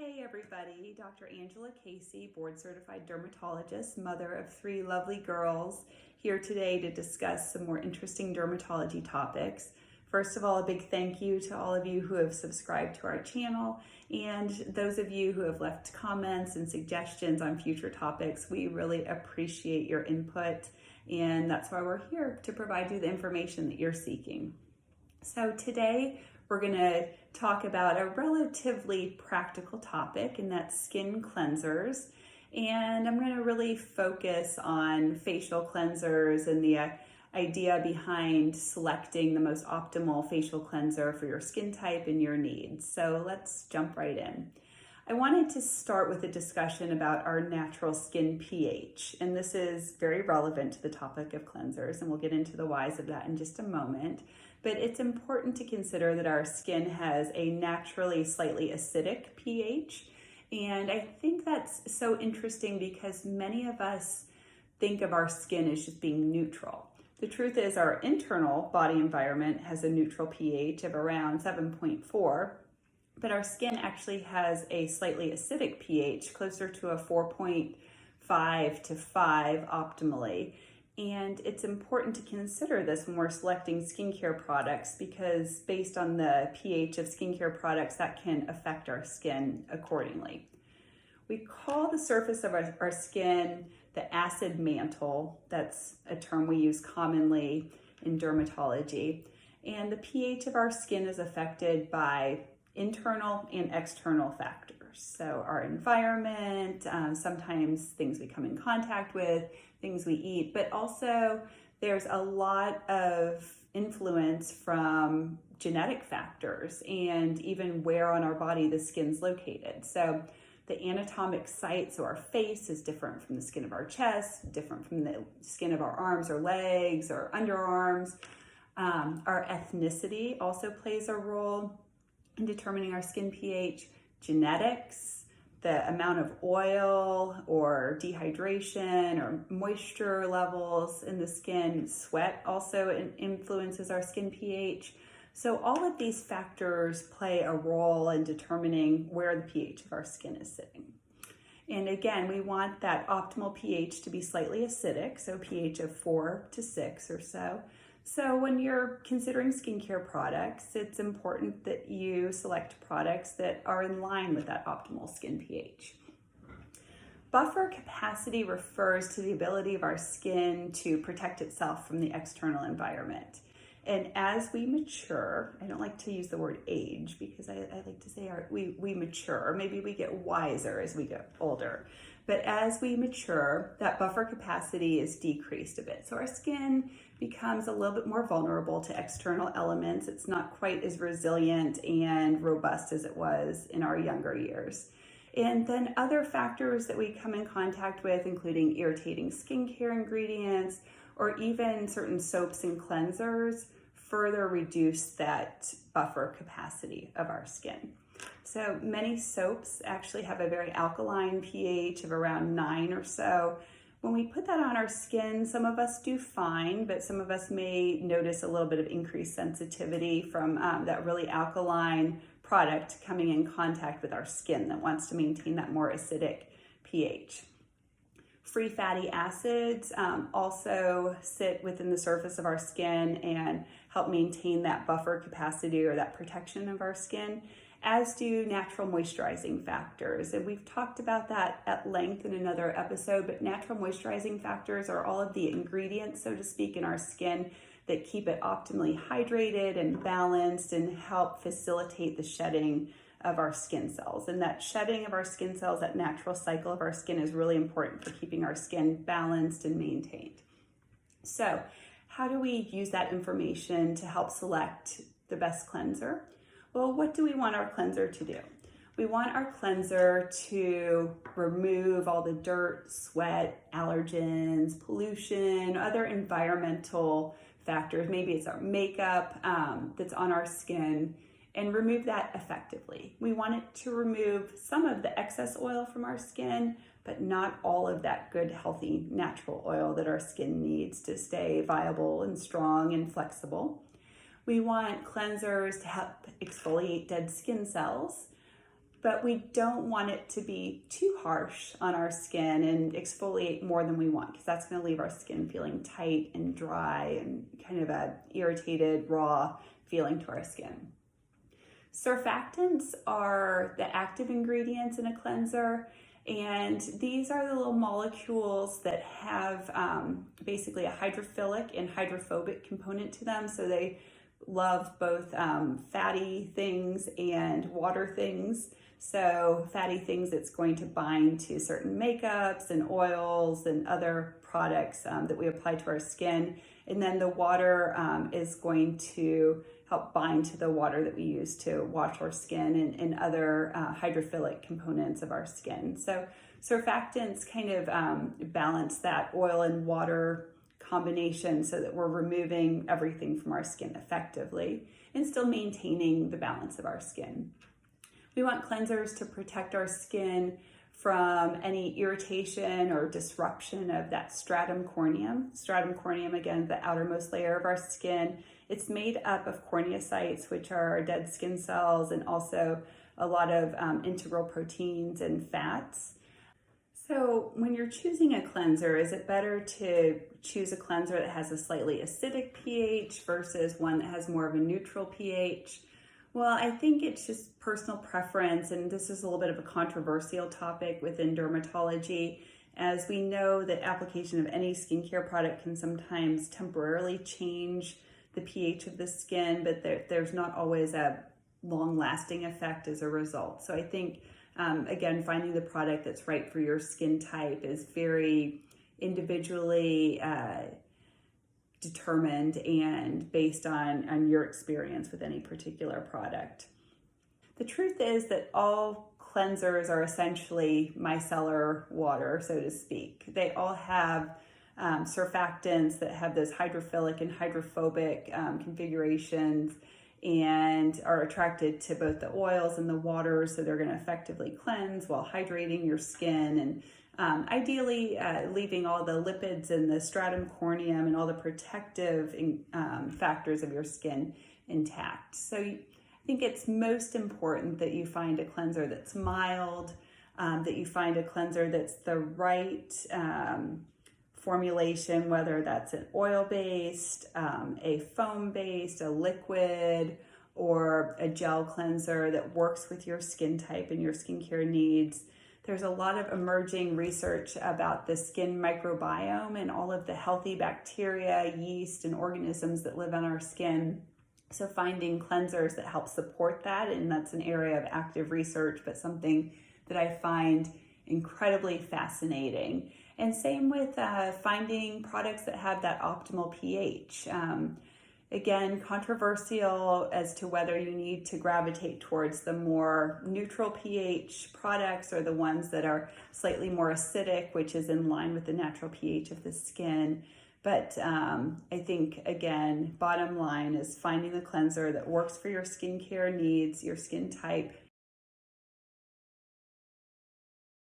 Hey everybody, Dr. Angela Casey, board certified dermatologist, mother of 3 lovely girls, here today to discuss some more interesting dermatology topics. First of all, a big thank you to all of you who have subscribed to our channel and those of you who have left comments and suggestions on future topics. We really appreciate your input, and that's why we're here, to provide you the information that you're seeking. So today we're going to talk about a relatively practical topic, and that's skin cleansers. And I'm going to really focus on facial cleansers and the idea behind selecting the most optimal facial cleanser for your skin type and your needs. So let's jump right in. I wanted to start with a discussion about our natural skin pH, and this is very relevant to the topic of cleansers, and we'll get into the whys of that in just a moment. But it's important to consider that our skin has a naturally slightly acidic pH, and I think that's so interesting because many of us think of our skin as just being neutral. The truth is our internal body environment has a neutral pH of around 7.4, but our skin actually has a slightly acidic pH, closer to a 4.5 to 5 optimally. And it's important to consider this when we're selecting skincare products, because based on the pH of skincare products, that can affect our skin accordingly. We call the surface of our skin the acid mantle. That's a term we use commonly in dermatology. And the pH of our skin is affected by internal and external factors. So our environment, sometimes things we come in contact with, things we eat, but also there's a lot of influence from genetic factors and even where on our body the skin's located. So the anatomic site, so our face is different from the skin of our chest, different from the skin of our arms or legs or underarms. Our ethnicity also plays a role in determining our skin pH, genetics, the amount of oil or dehydration or moisture levels in the skin, sweat also influences our skin pH. So all of these factors play a role in determining where the pH of our skin is sitting. And again, we want that optimal pH to be slightly acidic, so pH of 4 to 6 or so. So when you're considering skincare products, it's important that you select products that are in line with that optimal skin pH. Buffer capacity refers to the ability of our skin to protect itself from the external environment. And as we mature, I don't like to use the word age because I like to say we mature, or maybe we get wiser as we get older. But as we mature, that buffer capacity is decreased a bit. So our skin becomes a little bit more vulnerable to external elements. It's not quite as resilient and robust as it was in our younger years. And then other factors that we come in contact with, including irritating skincare ingredients or even certain soaps and cleansers, further reduce that buffer capacity of our skin. So many soaps actually have a very alkaline pH of around 9 or so. When we put that on our skin, some of us do fine, but some of us may notice a little bit of increased sensitivity from that really alkaline product coming in contact with our skin that wants to maintain that more acidic pH. Free fatty acids also sit within the surface of our skin and help maintain that buffer capacity or that protection of our skin, as do natural moisturizing factors. And we've talked about that at length in another episode, but natural moisturizing factors are all of the ingredients, so to speak, in our skin that keep it optimally hydrated and balanced and help facilitate the shedding of our skin cells. And that shedding of our skin cells, that natural cycle of our skin, is really important for keeping our skin balanced and maintained. So how do we use that information to help select the best cleanser? Well, what do we want our cleanser to do? We want our cleanser to remove all the dirt, sweat, allergens, pollution, other environmental factors. Maybe it's our makeup that's on our skin, and remove that effectively. We want it to remove some of the excess oil from our skin, but not all of that good, healthy, natural oil that our skin needs to stay viable and strong and flexible. We want cleansers to help exfoliate dead skin cells. but we don't want it to be too harsh on our skin and exfoliate more than we want, because that's going to leave our skin feeling tight and dry and kind of a irritated, raw feeling to our skin. Surfactants are the active ingredients in a cleanser, and these are the little molecules that have basically a hydrophilic and hydrophobic component to them. So they love both fatty things and water things. So fatty things, it's going to bind to certain makeups and oils and other products that we apply to our skin. And then the water is going to help bind to the water that we use to wash our skin and other hydrophilic components of our skin. So surfactants kind of balance that oil and water combination so that we're removing everything from our skin effectively and still maintaining the balance of our skin. We want cleansers to protect our skin from any irritation or disruption of that stratum corneum. Stratum corneum, again, the outermost layer of our skin. It's made up of corneocytes, which are our dead skin cells, and also a lot of integral proteins and fats. So when you're choosing a cleanser, is it better to choose a cleanser that has a slightly acidic pH versus one that has more of a neutral pH? Well, I think it's just personal preference, and this is a little bit of a controversial topic within dermatology, as we know that application of any skincare product can sometimes temporarily change the pH of the skin, but there's not always a long-lasting effect as a result. So I think, again, finding the product that's right for your skin type is very individually determined and based on your experience with any particular product. The truth is that all cleansers are essentially micellar water, so to speak. They all have surfactants that have those hydrophilic and hydrophobic configurations and are attracted to both the oils and the water, so they're going to effectively cleanse while hydrating your skin and ideally leaving all the lipids and the stratum corneum and all the protective factors of your skin intact. So I think it's most important that you find a cleanser that's mild, that you find a cleanser that's the right formulation, whether that's an oil-based, a foam-based, a liquid, or a gel cleanser that works with your skin type and your skincare needs. There's a lot of emerging research about the skin microbiome and all of the healthy bacteria, yeast, and organisms that live on our skin. So finding cleansers that help support that, and that's an area of active research, but something that I find incredibly fascinating. And same with finding products that have that optimal pH. Again, controversial as to whether you need to gravitate towards the more neutral pH products or the ones that are slightly more acidic, which is in line with the natural pH of the skin. But I think, again, bottom line is finding the cleanser that works for your skincare needs, your skin type,